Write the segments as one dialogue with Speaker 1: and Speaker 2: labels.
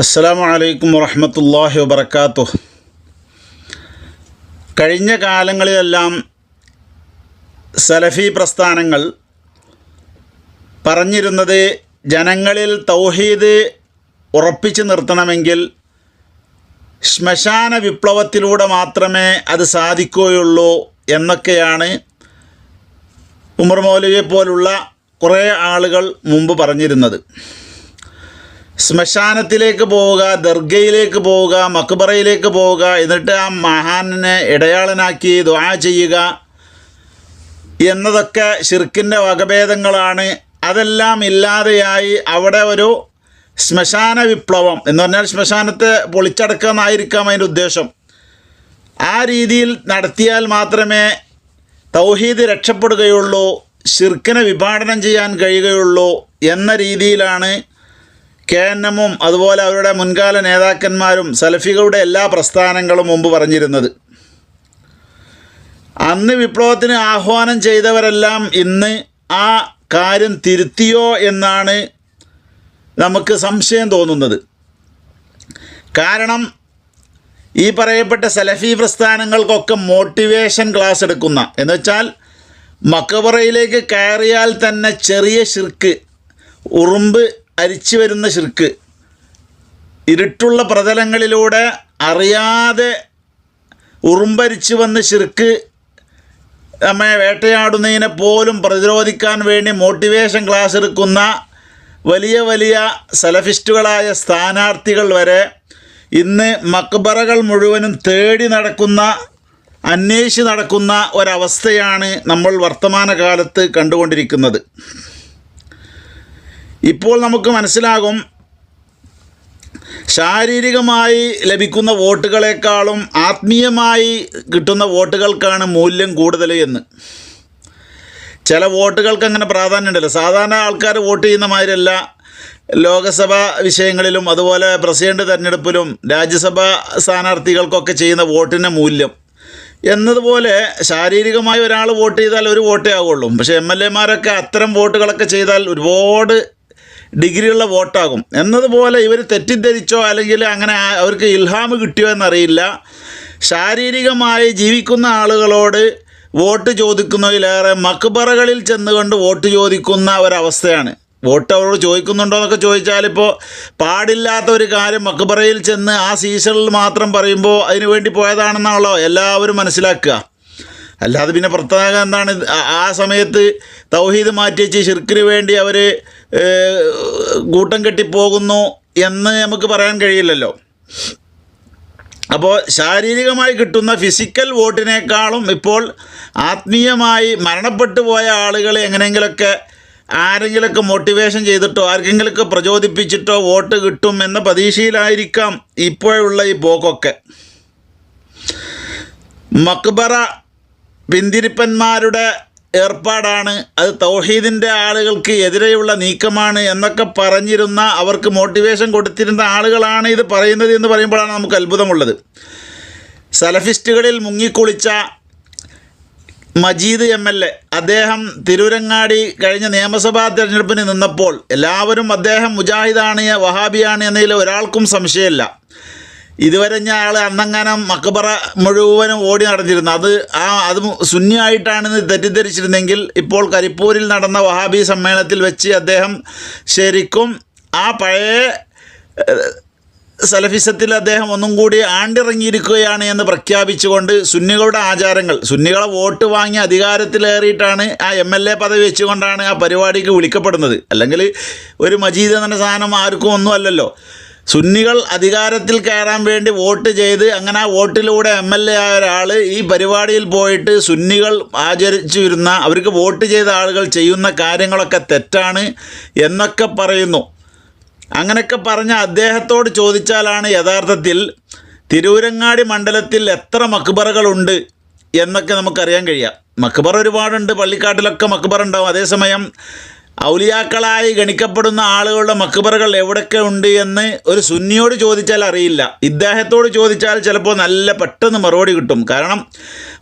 Speaker 1: അസ്സലാമു അലൈക്കും വറഹ്മത്തുള്ളാഹി വബറകാതുഹു. കഴിഞ്ഞ കാലങ്ങളിലെല്ലാം സലഫി പ്രസ്ഥാനങ്ങൾ പറഞ്ഞിരുന്നത് ജനങ്ങളിൽ തൗഹീദ് ഉറപ്പിച്ചു നിർത്തണമെങ്കിൽ ശ്മശാന വിപ്ലവത്തിലൂടെ മാത്രമേ അത് സാധിക്കുകയുള്ളൂ എന്നൊക്കെയാണ് ഉമർ മൗലവിയെ പോലുള്ള കുറേ ആളുകൾ മുമ്പ് പറഞ്ഞിരുന്നത്. ശ്മശാനത്തിലേക്ക് പോവുക, ദർഗയിലേക്ക് പോവുക, മക്ബറയിലേക്ക് പോവുക, എന്നിട്ട് ആ മഹാനെ ഇടയാളനാക്കി ദുആ ചെയ്യുക എന്നതൊക്കെ ശിർക്കിൻ്റെ വകഭേദങ്ങളാണ്. അതെല്ലാം ഇല്ലാതെയായി അവിടെ ഒരു ശ്മശാന വിപ്ലവം എന്ന് പറഞ്ഞാൽ ശ്മശാനത്തെ പൊളിച്ചടക്കുക എന്നായിരിക്കാം അതിൻ്റെ ഉദ്ദേശം. ആ രീതിയിൽ നടത്തിയാൽ മാത്രമേ തൗഹീദ് രക്ഷപ്പെടുകയുള്ളൂ, ശിർക്കിനെ വിഭാടനം ചെയ്യാൻ കഴിയുകയുള്ളൂ എന്ന രീതിയിലാണ് KNM അതുപോലെ അവരുടെ മുൻകാല നേതാക്കന്മാരും സലഫികളുടെ എല്ലാ പ്രസ്ഥാനങ്ങളും മുമ്പ് പറഞ്ഞിരുന്നത്. അന്ന് വിപ്ലവത്തിന് ആഹ്വാനം ചെയ്തവരെല്ലാം ഇന്ന് ആ കാര്യം തിരുത്തിയോ എന്നാണ് നമുക്ക് സംശയം തോന്നുന്നത്. കാരണം ഈ പറയപ്പെട്ട സലഫി പ്രസ്ഥാനങ്ങൾക്കൊക്കെ മോട്ടിവേഷൻ ക്ലാസ് എടുക്കുന്ന, എന്നുവെച്ചാൽ മക്ബറയിലേക്ക് കയറിയാൽ തന്നെ ചെറിയ ശിർക്ക്, ഉറുമ്പ് അരിച്ചു വരുന്ന ശിർക്ക്, ഇരുട്ടുള്ള പ്രതലങ്ങളിലൂടെ അറിയാതെ ഉറുമ്പരിച്ചു വന്ന് ശിർക്ക് നമ്മെ വേട്ടയാടുന്നതിനെ പോലും പ്രതിരോധിക്കാൻ വേണ്ടി മോട്ടിവേഷൻ ക്ലാസ് എടുക്കുന്ന വലിയ വലിയ സലഫിസ്റ്റുകളായ സ്ഥാനാർത്ഥികൾ വരെ ഇന്ന് മക്ബറകൾ മുഴുവനും തേടി നടക്കുന്ന, അന്വേഷിച്ച് നടക്കുന്ന ഒരവസ്ഥയാണ് നമ്മൾ വർത്തമാനകാലത്ത് കണ്ടുകൊണ്ടിരിക്കുന്നത്. ഇപ്പോൾ നമുക്ക് മനസ്സിലാകും ശാരീരികമായി ലഭിക്കുന്ന വോട്ടുകളെക്കാളും ആത്മീയമായി കിട്ടുന്ന വോട്ടുകൾക്കാണ് മൂല്യം കൂടുതൽ എന്ന്. ചില വോട്ടുകൾക്ക് അങ്ങനെ പ്രാധാന്യമുണ്ടല്ലോ. സാധാരണ ആൾക്കാർ വോട്ട് ചെയ്യുന്ന മാതിരിയല്ല ലോകസഭാ വിഷയങ്ങളിലും അതുപോലെ പ്രസിഡന്റ് തെരഞ്ഞെടുപ്പിലും രാജ്യസഭാ സ്ഥാനാർത്ഥികൾക്കൊക്കെ ചെയ്യുന്ന വോട്ടിൻ്റെ മൂല്യം എന്നതുപോലെ ശാരീരികമായി ഒരാൾ വോട്ട് ചെയ്താൽ ഒരു വോട്ടേ ആവുള്ളൂ. പക്ഷേ MLA അത്തരം വോട്ടുകളൊക്കെ ചെയ്താൽ ഒരുപാട് ഡിഗ്രിയുള്ള വോട്ടാകും എന്നതുപോലെ ഇവർ തെറ്റിദ്ധരിച്ചോ അല്ലെങ്കിൽ അങ്ങനെ അവർക്ക് ഇൽഹാം കിട്ടിയോ എന്നറിയില്ല, ശാരീരികമായി ജീവിക്കുന്ന ആളുകളോട് വോട്ട് ചോദിക്കുന്നതിലേറെ മക്ബറകളിൽ ചെന്നുകൊണ്ട് വോട്ട് ചോദിക്കുന്ന ഒരവസ്ഥയാണ്. വോട്ട് അവരോട് ചോദിക്കുന്നുണ്ടോ എന്നൊക്കെ ചോദിച്ചാൽ ഇപ്പോൾ പാടില്ലാത്ത ഒരു കാര്യം മക്ബറയിൽ ചെന്ന് ആ സീസണിൽ മാത്രം പറയുമ്പോൾ അതിന് വേണ്ടി പോയതാണെന്നാണല്ലോ എല്ലാവരും മനസ്സിലാക്കുക. അല്ലാതെ പിന്നെ പ്രത്യേകം എന്താണ് ആ സമയത്ത് തൗഹീദ് മാറ്റിവെച്ച് ശിർക്കിന് വേണ്ടി അവർ കൂട്ടം കെട്ടിപ്പോകുന്നു എന്ന് നമുക്ക് പറയാൻ കഴിയില്ലല്ലോ. അപ്പോൾ ശാരീരികമായി കിട്ടുന്ന ഫിസിക്കൽ വോട്ടിനേക്കാളും ഇപ്പോൾ ആത്മീയമായി മരണപ്പെട്ടു പോയ ആളുകളെ എങ്ങനെയെങ്കിലൊക്കെ ആരെങ്കിലുമൊക്കെ മോട്ടിവേഷൻ ചെയ്തിട്ടോ ആർക്കെങ്കിലുമൊക്കെ പ്രചോദിപ്പിച്ചിട്ടോ വോട്ട് കിട്ടും എന്ന പ്രതീക്ഷയിലായിരിക്കാം ഇപ്പോഴുള്ള ഈ പോക്കൊക്കെ. മക്ബറ പിന്തിരിപ്പന്മാരുടെ ഏർപ്പാടാണ്, അത് തൗഹീദിൻ്റെ ആളുകൾക്ക് എതിരെയുള്ള നീക്കമാണ് എന്നൊക്കെ പറഞ്ഞിരുന്ന, അവർക്ക് മോട്ടിവേഷൻ കൊടുത്തിരുന്ന ആളുകളാണ് ഇത് പറയുന്നത് എന്ന് പറയുമ്പോഴാണ് നമുക്ക് അത്ഭുതമുള്ളത്. സലഫിസ്റ്റുകളിൽ മുങ്ങിക്കുളിച്ച മജീദ് MLA അദ്ദേഹം തിരൂരങ്ങാടി കഴിഞ്ഞ നിയമസഭാ തെരഞ്ഞെടുപ്പിന് നിന്നപ്പോൾ എല്ലാവരും അദ്ദേഹം മുജാഹിദാണ്, വഹാബിയാണ് എന്നതിൽ ഒരാൾക്കും സംശയമില്ല. ഇതുവരെ അയാൾ അന്നങ്ങാനം മക്ബറ മുഴുവനും ഓടി നടന്നിരുന്നു. അത് സുന്നിയായിട്ടാണെന്ന് തെറ്റിദ്ധരിച്ചിരുന്നെങ്കിൽ ഇപ്പോൾ കരിപ്പൂരിൽ നടന്ന വഹാബി സമ്മേളനത്തിൽ വെച്ച് അദ്ദേഹം ശരിക്കും ആ പഴയ സലഫിസത്തിൽ അദ്ദേഹം ഒന്നും കൂടി ആണ്ടിറങ്ങിയിരിക്കുകയാണ് എന്ന് പ്രഖ്യാപിച്ചുകൊണ്ട് സുന്നികളുടെ ആചാരങ്ങൾ, സുന്നികളെ വോട്ട് വാങ്ങി അധികാരത്തിലേറിയിട്ടാണ് ആ MLA പദവി വെച്ചുകൊണ്ടാണ് ആ പരിപാടിക്ക് വിളിക്കപ്പെടുന്നത്. അല്ലെങ്കിൽ ഒരു മജീദ് എന്ന സാധനം ആർക്കും ഒന്നുമല്ലല്ലോ. സുന്നികൾ അധികാരത്തിൽ കയറാൻ വേണ്ടി വോട്ട് ചെയ്ത് അങ്ങനെ ആ വോട്ടിലൂടെ MLA ആയ ഒരാൾ ഈ പരിപാടിയിൽ പോയിട്ട് സുന്നികൾ ആചരിച്ചു വരുന്ന, അവർക്ക് വോട്ട് ചെയ്ത ആളുകൾ ചെയ്യുന്ന കാര്യങ്ങളൊക്കെ തെറ്റാണ് എന്നൊക്കെ പറയുന്നു. അങ്ങനെയൊക്കെ പറഞ്ഞ അദ്ദേഹത്തോട് ചോദിച്ചാലാണ് യഥാർത്ഥത്തിൽ തിരൂരങ്ങാടി മണ്ഡലത്തിൽ എത്ര മക്ബറകളുണ്ട് എന്നൊക്കെ നമുക്കറിയാൻ കഴിയുക. മക്ബറ ഒരുപാടുണ്ട്, പള്ളിക്കാട്ടിലൊക്കെ മക്ബറ ഉണ്ടാവും. അതേസമയം ഔലിയാക്കളായി ഗണിക്കപ്പെടുന്ന ആളുകളുടെ മക്ബറകൾ എവിടെയൊക്കെ ഉണ്ട് എന്ന് ഒരു സുന്നിയോട് ചോദിച്ചാൽ അറിയില്ല. ഇദ്ദേഹത്തോട് ചോദിച്ചാൽ ചിലപ്പോൾ നല്ല പെട്ടെന്ന് മറുപടി കിട്ടും. കാരണം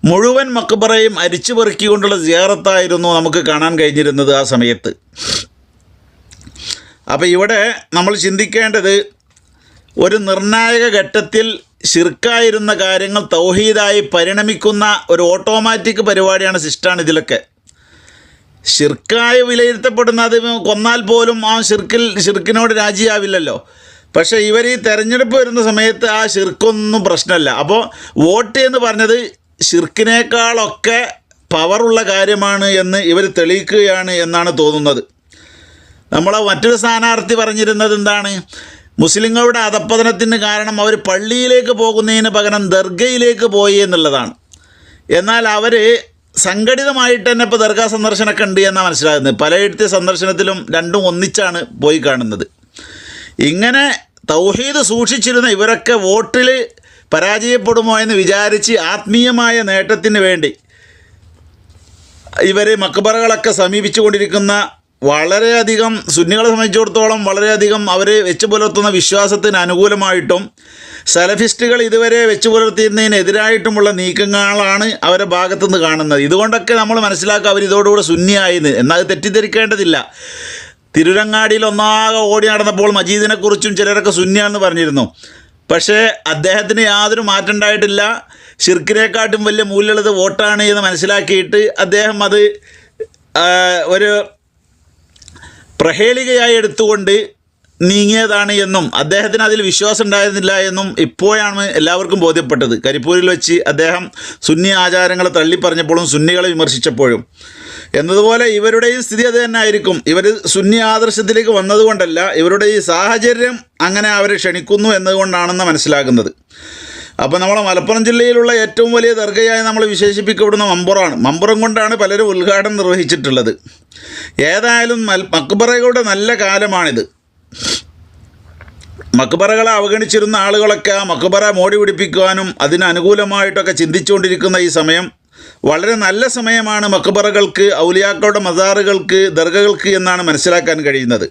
Speaker 1: മുഴുവൻ മക്ബറയും അരിച്ചു പെറുക്കിക്കൊണ്ടുള്ള സിയാറത്തായിരുന്നു നമുക്ക് കാണാൻ കഴിഞ്ഞിരുന്നത് ആ സമയത്ത്. അപ്പോൾ ഇവിടെ നമ്മൾ ചിന്തിക്കേണ്ടത് ഒരു നിർണായക ഘട്ടത്തിൽ ശിർക്കായിരുന്ന കാര്യങ്ങൾ തൗഹീദായി പരിണമിക്കുന്ന ഒരു ഓട്ടോമാറ്റിക് പരിപാടിയാണ്, സിസ്റ്റാണ് ഇതിലൊക്കെ. ശിർക്കായി വിലയിരുത്തപ്പെടുന്നത് കൊന്നാൽ പോലും ആ ശിർക്കിനോട് രാജിയാവില്ലല്ലോ. പക്ഷേ ഇവർ ഈ തെരഞ്ഞെടുപ്പ് വരുന്ന സമയത്ത് ആ ശിർക്കൊന്നും പ്രശ്നമല്ല. അപ്പോൾ വോട്ട് എന്ന് പറഞ്ഞത് ശിർക്കിനേക്കാളൊക്കെ പവറുള്ള കാര്യമാണ് എന്ന് ഇവർ തെളിയിക്കുകയാണ് എന്നാണ് തോന്നുന്നത്. നമ്മളെ മറ്റൊരു സ്ഥാനാർത്ഥി പറഞ്ഞിരുന്നത് എന്താണ്? മുസ്ലിങ്ങളുടെ അധപ്പതനത്തിന് കാരണം അവർ പള്ളിയിലേക്ക് പോകുന്നതിന് പകരം ദർഗയിലേക്ക് പോയി എന്നുള്ളതാണ്. എന്നാൽ അവർ സംഘടിതമായിട്ട് തന്നെ ഇപ്പോൾ ദർഗാ സന്ദർശനമൊക്കെ ഉണ്ട് എന്നാണ് മനസ്സിലാകുന്നത്. പലയിടത്തെ സന്ദർശനത്തിലും രണ്ടും ഒന്നിച്ചാണ് പോയി കാണുന്നത്. ഇങ്ങനെ തൗഹീദ് സൂക്ഷിച്ചിരുന്ന ഇവരൊക്കെ വോട്ടിൽ പരാജയപ്പെടുമോ എന്ന് വിചാരിച്ച് ആത്മീയമായ നേട്ടത്തിന് വേണ്ടി ഇവർ മക്ബറകളൊക്കെ സമീപിച്ചു കൊണ്ടിരിക്കുന്ന, വളരെയധികം സുന്നികളെ സംബന്ധിച്ചിടത്തോളം വളരെയധികം അവർ വെച്ച് പുലർത്തുന്ന വിശ്വാസത്തിന് അനുകൂലമായിട്ടും സലഫിസ്റ്റുകൾ ഇതുവരെ വെച്ച് പുലർത്തിയതിനെതിരായിട്ടുമുള്ള നീക്കങ്ങളാണ് അവരുടെ ഭാഗത്തുനിന്ന് കാണുന്നത്. ഇതുകൊണ്ടൊക്കെ നമ്മൾ മനസ്സിലാക്കുക അവർ ഇതോടുകൂടെ സുന്നിയായെന്ന്. എന്നാൽ അത് തെറ്റിദ്ധരിക്കേണ്ടതില്ല. തിരുരങ്ങാടിയിൽ ഒന്നാകെ ഓടി നടന്നപ്പോൾ മജീദിനെക്കുറിച്ചും ചിലരൊക്കെ സുന്നിയാണെന്ന് പറഞ്ഞിരുന്നു. പക്ഷേ അദ്ദേഹത്തിന് യാതൊരു മാറ്റം ഉണ്ടായിട്ടില്ല. ശിർക്കിനെക്കാട്ടും വലിയ മൂല്യമുള്ളത് വോട്ടാണ് എന്ന് മനസ്സിലാക്കിയിട്ട് അദ്ദേഹം അത് ഒരു പ്രഹേളികയായി എടുത്തുകൊണ്ട് നീങ്ങിയതാണ് എന്നും അദ്ദേഹത്തിന് അതിൽ വിശ്വാസം ഉണ്ടായിരുന്നില്ല എന്നും ഇപ്പോഴാണ് എല്ലാവർക്കും ബോധ്യപ്പെട്ടത്. കരിപ്പൂരിൽ വെച്ച് അദ്ദേഹം സുന്നി ആചാരങ്ങളെ തള്ളിപ്പറഞ്ഞപ്പോഴും സുന്നികളെ വിമർശിച്ചപ്പോഴും. എന്നതുപോലെ ഇവരുടെയും സ്ഥിതി അത് തന്നെ ആയിരിക്കും. ഇവർ സുന്നി ആദർശത്തിലേക്ക് വന്നതുകൊണ്ടല്ല, ഇവരുടെ ഈ സാഹചര്യം അങ്ങനെ അവരെ ക്ഷണിക്കുന്നു എന്നതുകൊണ്ടാണെന്ന് മനസ്സിലാക്കുന്നത്. അപ്പോൾ നമ്മളെ മലപ്പുറം ജില്ലയിലുള്ള ഏറ്റവും വലിയ ദർഗയായി നമ്മൾ വിശേഷിപ്പിക്കപ്പെടുന്ന മമ്പുറമാണ്. മമ്പുറം കൊണ്ടാണ് പലരും ഉദ്ഘാടനം നിർവഹിച്ചിട്ടുള്ളത്. ഏതായാലും മക്ബറകളുടെ നല്ല കാലമാണിത്. മക്ബറകളെ അവഗണിച്ചിരുന്ന ആളുകളൊക്കെ ആ മക്ബറ മോടി പിടിപ്പിക്കുവാനും അതിനനുകൂലമായിട്ടൊക്കെ ചിന്തിച്ചുകൊണ്ടിരിക്കുന്ന ഈ സമയം വളരെ നല്ല സമയമാണ് മക്ബറകൾക്ക്, ഔലിയാക്കളുടെ മസാറുകൾക്ക്, ദർഗകൾക്ക് എന്നാണ് മനസ്സിലാക്കാൻ കഴിയുന്നത്.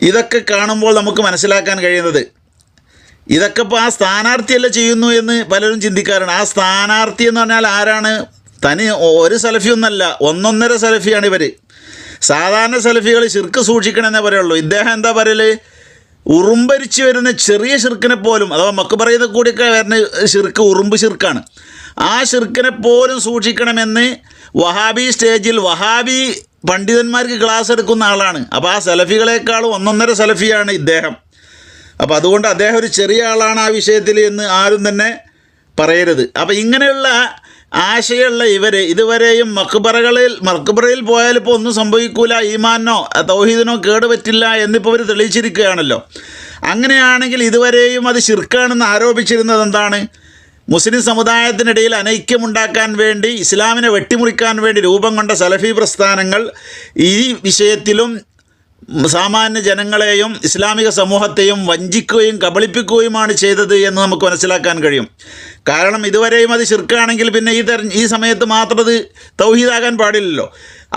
Speaker 1: ഇതൊക്കെ കാണുമ്പോൾ നമുക്ക് മനസ്സിലാക്കാൻ കഴിയുന്നത് ഇതൊക്കെ ഇപ്പോൾ ആ സ്ഥാനാർത്ഥിയല്ല ചെയ്യുന്നു എന്ന് പലരും ചിന്തിക്കാറുണ്ട്. ആ സ്ഥാനാർത്ഥി എന്ന് പറഞ്ഞാൽ ആരാണ്? തനി ഒരു സലഫിയൊന്നല്ല, ഒന്നൊന്നര സലഫിയാണ് ഇവർ. സാധാരണ സലഫികൾ ശിർക്ക് സൂക്ഷിക്കണമെന്നേ പറയുള്ളൂ. ഇദ്ദേഹം എന്താ പറയല്? ഉറുമ്പരിച്ച് വരുന്ന ചെറിയ ശിർക്കിനെ പോലും, അഥവാ മക്ബറയിൽ കൂടിയൊക്കെ വരുന്ന ശിർക്ക് ഉറുമ്പ് ശിർക്കാണ്. ആ ശിർക്കിനെ പോലും സൂക്ഷിക്കണമെന്ന് വഹാബി സ്റ്റേജിൽ വഹാബി പണ്ഡിതന്മാർക്ക് ക്ലാസ് എടുക്കുന്ന ആളാണ്. അപ്പോൾ ആ സലഫികളെക്കാളും ഒന്നൊന്നര സലഫിയാണ് ഇദ്ദേഹം. അപ്പോൾ അതുകൊണ്ട് അദ്ദേഹം ഒരു ചെറിയ ആളാണ് ആ വിഷയത്തിൽ എന്ന് ആരും തന്നെ പറയരുത്. അപ്പോൾ ഇങ്ങനെയുള്ള ആശയമുള്ള ഇവർ ഇതുവരെയും മക്ബറയിൽ പോയാൽ ഇപ്പോൾ ഒന്നും സംഭവിക്കൂല, ഈമാനോ തൗഹീദിനോ കേടുപറ്റില്ല എന്നിപ്പോൾ ഇവർ തെളിയിച്ചിരിക്കുകയാണല്ലോ. അങ്ങനെയാണെങ്കിൽ ഇതുവരെയും അത് ശിർക്കാണെന്ന് ആരോപിച്ചിരുന്നത് എന്താണ്? മുസ്ലിം സമുദായത്തിനിടയിൽ അനൈക്യമുണ്ടാക്കാൻ വേണ്ടി, ഇസ്ലാമിനെ വെട്ടിമുറിക്കാൻ വേണ്ടി രൂപം കൊണ്ട സലഫി പ്രസ്ഥാനങ്ങൾ ഈ വിഷയത്തിലും സാമാന്യ ജനങ്ങളെയും ഇസ്ലാമിക സമൂഹത്തെയും വഞ്ചിക്കുകയും കബളിപ്പിക്കുകയുമാണ് ചെയ്തത് എന്ന് നമുക്ക് മനസ്സിലാക്കാൻ കഴിയും. കാരണം ഇതുവരെയും അത് ശിർക്കാണെങ്കിൽ പിന്നെ ഈ സമയത്ത് മാത്രം അത് തൗഹീദാകാൻ പാടില്ലല്ലോ.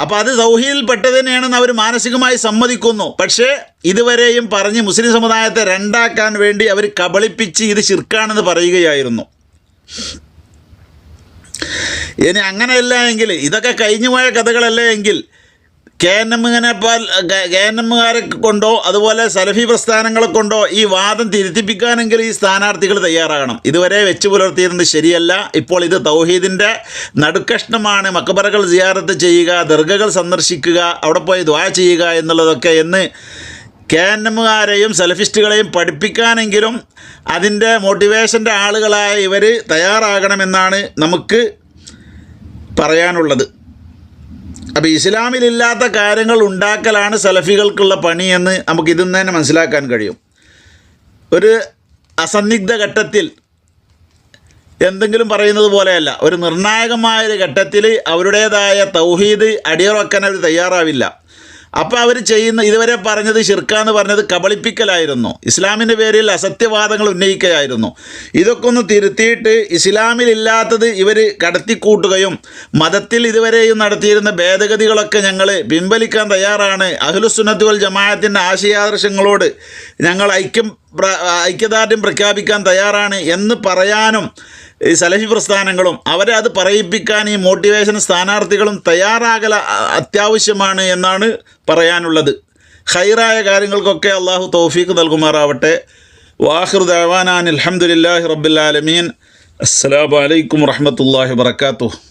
Speaker 1: അപ്പോൾ അത് തൗഹീദിൽ പെട്ടതിനെയാണെന്ന് അവർ മാനസികമായി സമ്മതിക്കുന്നു. പക്ഷേ ഇതുവരെയും പറഞ്ഞ് മുസ്ലിം സമുദായത്തെ രണ്ടാക്കാൻ വേണ്ടി അവർ കബളിപ്പിച്ച് ഇത് ശിർക്കാണെന്ന് പറയുകയായിരുന്നു. ഇനി അങ്ങനെയല്ല എങ്കിൽ, ഇതൊക്കെ കഴിഞ്ഞുപോയ കഥകളല്ല എങ്കിൽ കെ എൻ എമ്മുകാരെ കൊണ്ടോ അതുപോലെ സലഫി പ്രസ്ഥാനങ്ങളെ കൊണ്ടോ ഈ വാദം തിരുത്തിപ്പിക്കാനെങ്കിൽ ഈ സ്ഥാനാർത്ഥികൾ തയ്യാറാകണം. ഇതുവരെ വെച്ച് പുലർത്തിയിരുന്നത് ശരിയല്ല. ഇപ്പോൾ ഇത് തൗഹീദിൻ്റെ നടുക്കഷ്ണമാണ്. മക്ബറകൾ സിയാറത്ത് ചെയ്യുക, ദർഗകൾ സന്ദർശിക്കുക, അവിടെ പോയി ദുആ ചെയ്യുക എന്നുള്ളതൊക്കെ എന്ന് കെ എൻ എമ്മുകാരെയും സലഫിസ്റ്റുകളെയും പഠിപ്പിക്കാനെങ്കിലും അതിൻ്റെ മോട്ടിവേഷൻ്റെ ആളുകളായ ഇവർ തയ്യാറാകണമെന്നാണ് നമുക്ക് പറയാനുള്ളത്. അപ്പോൾ ഇസ്ലാമിലില്ലാത്ത കാര്യങ്ങൾ ഉണ്ടാക്കലാണ് സലഫികൾക്കുള്ള പണിയെന്ന് നമുക്ക് ഇതിൽ നിന്ന് തന്നെ മനസ്സിലാക്കാൻ കഴിയും. ഒരു അസന്നിഗ്ധ ഘട്ടത്തിൽ എന്തെങ്കിലും പറയുന്നത് പോലെയല്ല, ഒരു നിർണായകമായൊരു ഘട്ടത്തിൽ അവരുടേതായ തൗഹീദ് അടിയറവെക്കാൻ അവർ തയ്യാറാവില്ല. അപ്പോൾ അവർ ചെയ്യുന്ന, ഇതുവരെ പറഞ്ഞത് ശിർക്കാന്ന് പറഞ്ഞത് കബളിപ്പിക്കലായിരുന്നു, ഇസ്ലാമിൻ്റെ പേരിൽ അസത്യവാദങ്ങൾ ഉന്നയിക്കുകയായിരുന്നു. ഇതൊക്കെ ഒന്ന് തിരുത്തിയിട്ട് ഇസ്ലാമിലില്ലാത്തത് ഇവർ കടത്തിക്കൂട്ടുകയും മതത്തിൽ ഇതുവരെയും നടത്തിയിരുന്ന ഭേദഗതികളൊക്കെ ഞങ്ങൾ പിൻവലിക്കാൻ തയ്യാറാണ്, അഹ്ലുസുന്നത്ത് വൽ ജമാഅത്തിൻ്റെ ആശയാദർശങ്ങളോട് ഞങ്ങൾ ഐക്യദാർഢ്യം പ്രഖ്യാപിക്കാൻ തയ്യാറാണ് എന്ന് പറയാനും ഈ സലഫി പ്രസ്ഥാനങ്ങളും അവരെ അത് പറയിപ്പിക്കാൻ ഈ മോട്ടിവേഷൻ സ്ഥാനാർത്ഥികളും തയ്യാറാകൽ അത്യാവശ്യമാണ് എന്നാണ് പറയാനുള്ളത്. ഖൈറായ കാര്യങ്ങൾക്കൊക്കെ അള്ളാഹു തൗഫീഖ് നൽകുമാറാവട്ടെ. വാഖിറു ദഅവാനാ അൽഹംദുലില്ലാഹി റബ്ബിൽ ആലമീൻ. അസ്സലാമു അലൈക്കും വറഹ്മത്തുള്ളാഹി വബറകാതുഹു.